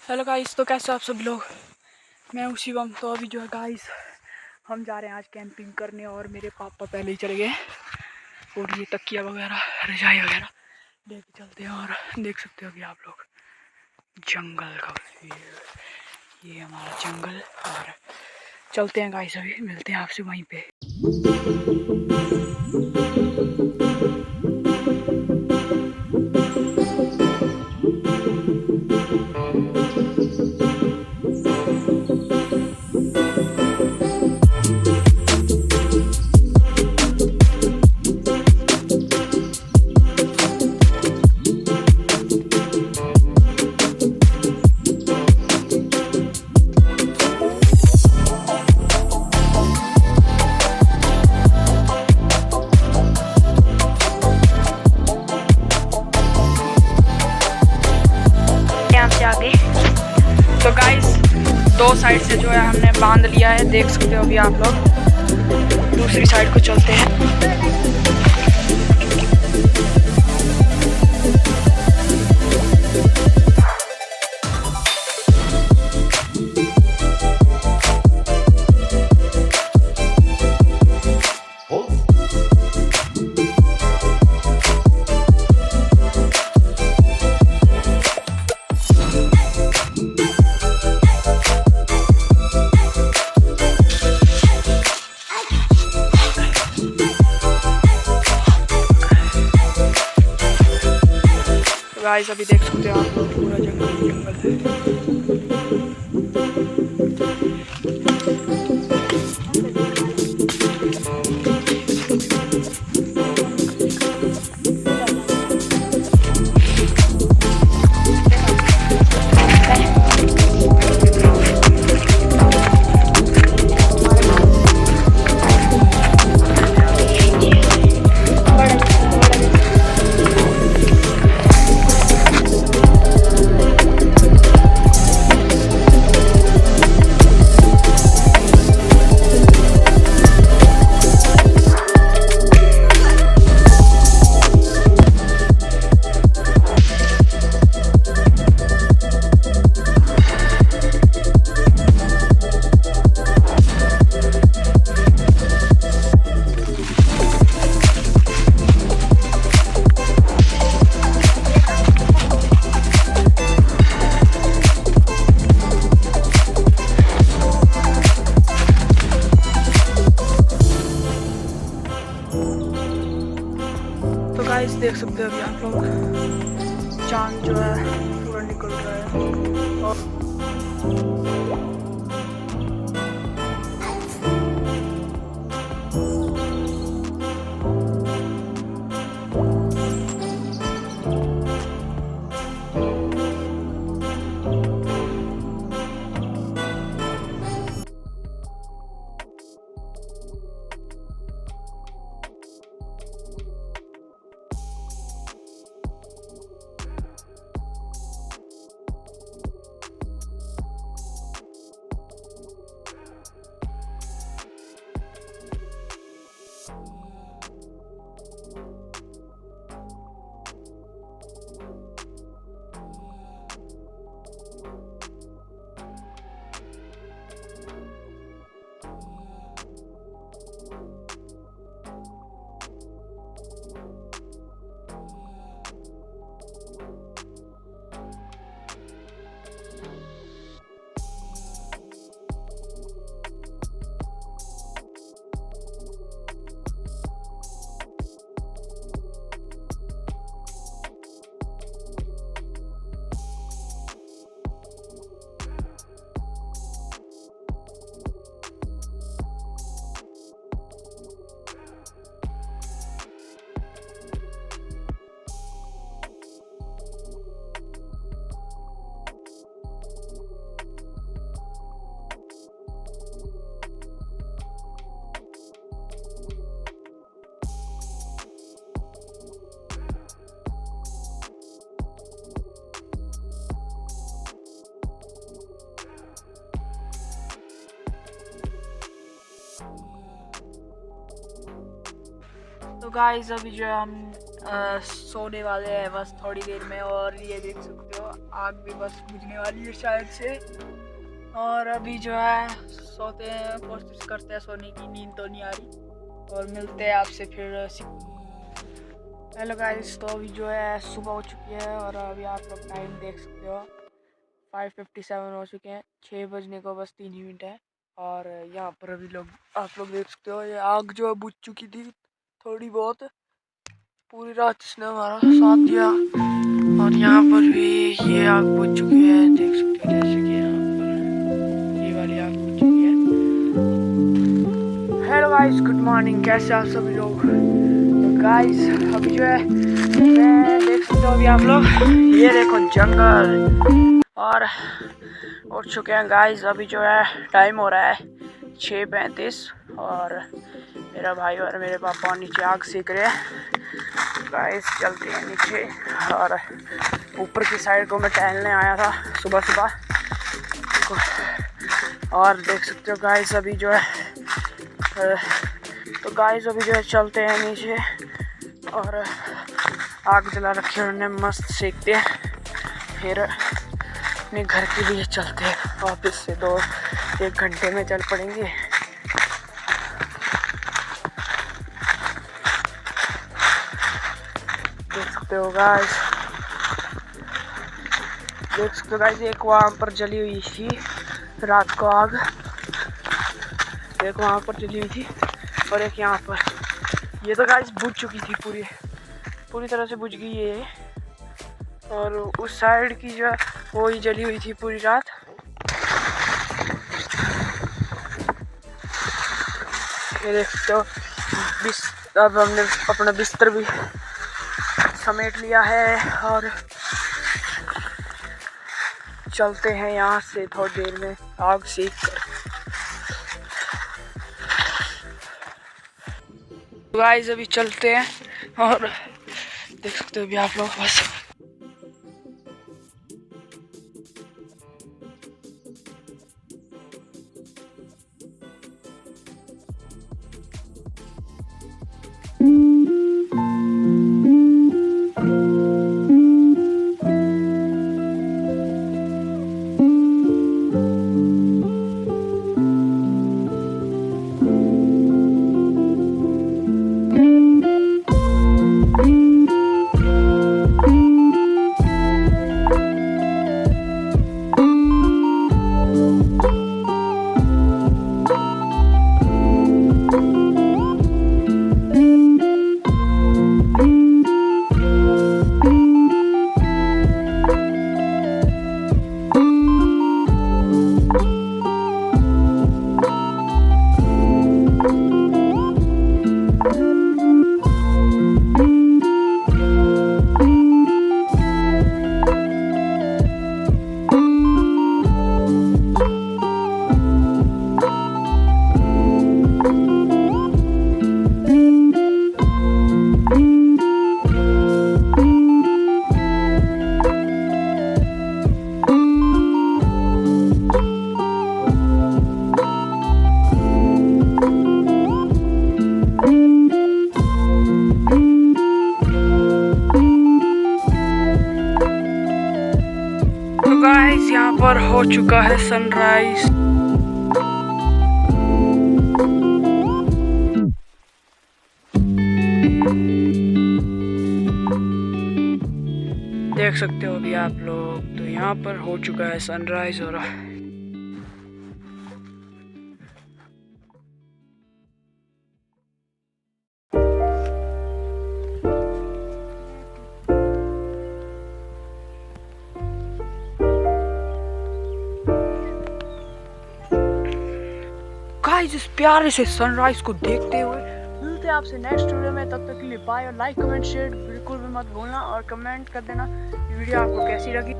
Hello guys, तो कैसे आप सब लोग। मैं हूँ शिवम। तो अभी जो है गाइस, हम जा रहे हैं आज कैंपिंग करने और मेरे पापा पहले ही चले गए और ये तकिया वगैरह रजाई वगैरह लेके चलते हैं। और देख सकते हो अभी आप लोग जंगल का व्यू। ये हमारा जंगल और चलते हैं गाइस, अभी मिलते हैं आपसे वहीं पे। आगे तो गाइस, दो साइड से जो है हमने बांध लिया है, देख सकते हो अभी आप लोग। दूसरी साइड को चलते हैं। गाइस अभी देख सकते हो आप लोग, पूरा जंगल है। तो गाइस देख सकते हो अभी आप लोग, चांद जो है पूरा निकल रहा है। और तो गाइस अभी जो है हम सोने वाले हैं बस थोड़ी देर में। और ये देख सकते हो आग भी बस बुझने वाली है शायद से। और अभी जो है सोते हैं, कोशिश करते हैं सोने की, नींद तो नहीं आ रही। और मिलते हैं आपसे फिर। हेलो गाइस, तो अभी जो है सुबह हो चुकी है और अभी आप लोग टाइम देख सकते हो 5:57 हो चुके हैं। 6 बजने को बस 3 ही मिनट है। और यहाँ पर अभी आप लोग देख सकते हो ये आग जो है बुझ चुकी थी थोड़ी बहुत। पूरी रात इसने हमारा साथ दिया और यहाँ पर भी ये आग बुझ चुकी है, देख सकते हो जैसे कि यहाँ पर ये वाली आग बुझ चुकी है। हेलो गाइस, गुड मॉर्निंग, कैसे आप सभी लोग। तो गाइस अभी जो है मैं देख सकते हो अभी आप लोग ये देखो जंगल और उठ चुके हैं गाइस। अभी जो है टाइम हो रहा है 6:35 और मेरा भाई और मेरे पापा नीचे आग सेक रहे हैं। गाइस चलते हैं नीचे और ऊपर की साइड को मैं टहलने आया था सुबह सुबह। और देख सकते हो गाइस अभी जो है तो गाइस अभी जो है चलते हैं नीचे और आग जला रखी है उन्होंने, मस्त सेकते हैं, फिर अपने घर के लिए चलते हैं वापस से। 1 घंटे में चल पड़ेंगे। देख सकते हो गाइस, एक वहाँ पर जली हुई थी रात को आग, एक वहाँ पर जली हुई थी और एक यहाँ पर। ये तो गाइस बुझ चुकी थी, पूरी तरह से बुझ गई ये। और उस साइड की जो है वो ही जली हुई थी पूरी रात। ये देख सकते हो अब हमने अपना बिस्तर भी समेट लिया है और चलते हैं यहाँ से थोड़ी देर में आग सेक कर। गाइस अभी चलते हैं और देख सकते हो अभी आप लोग बस गाइस यहाँ पर हो चुका है सनराइज। देख सकते हो अभी आप लोग, तो यहाँ पर हो चुका है सनराइज और गाइस इस प्यारे से सनराइज को देखते हुए मिलते हैं आपसे नेक्स्ट वीडियो में। तब तक के लिए बाय और लाइक कमेंट शेयर बिल्कुल भी मत भूलना और कमेंट कर देना वीडियो आपको कैसी लगी।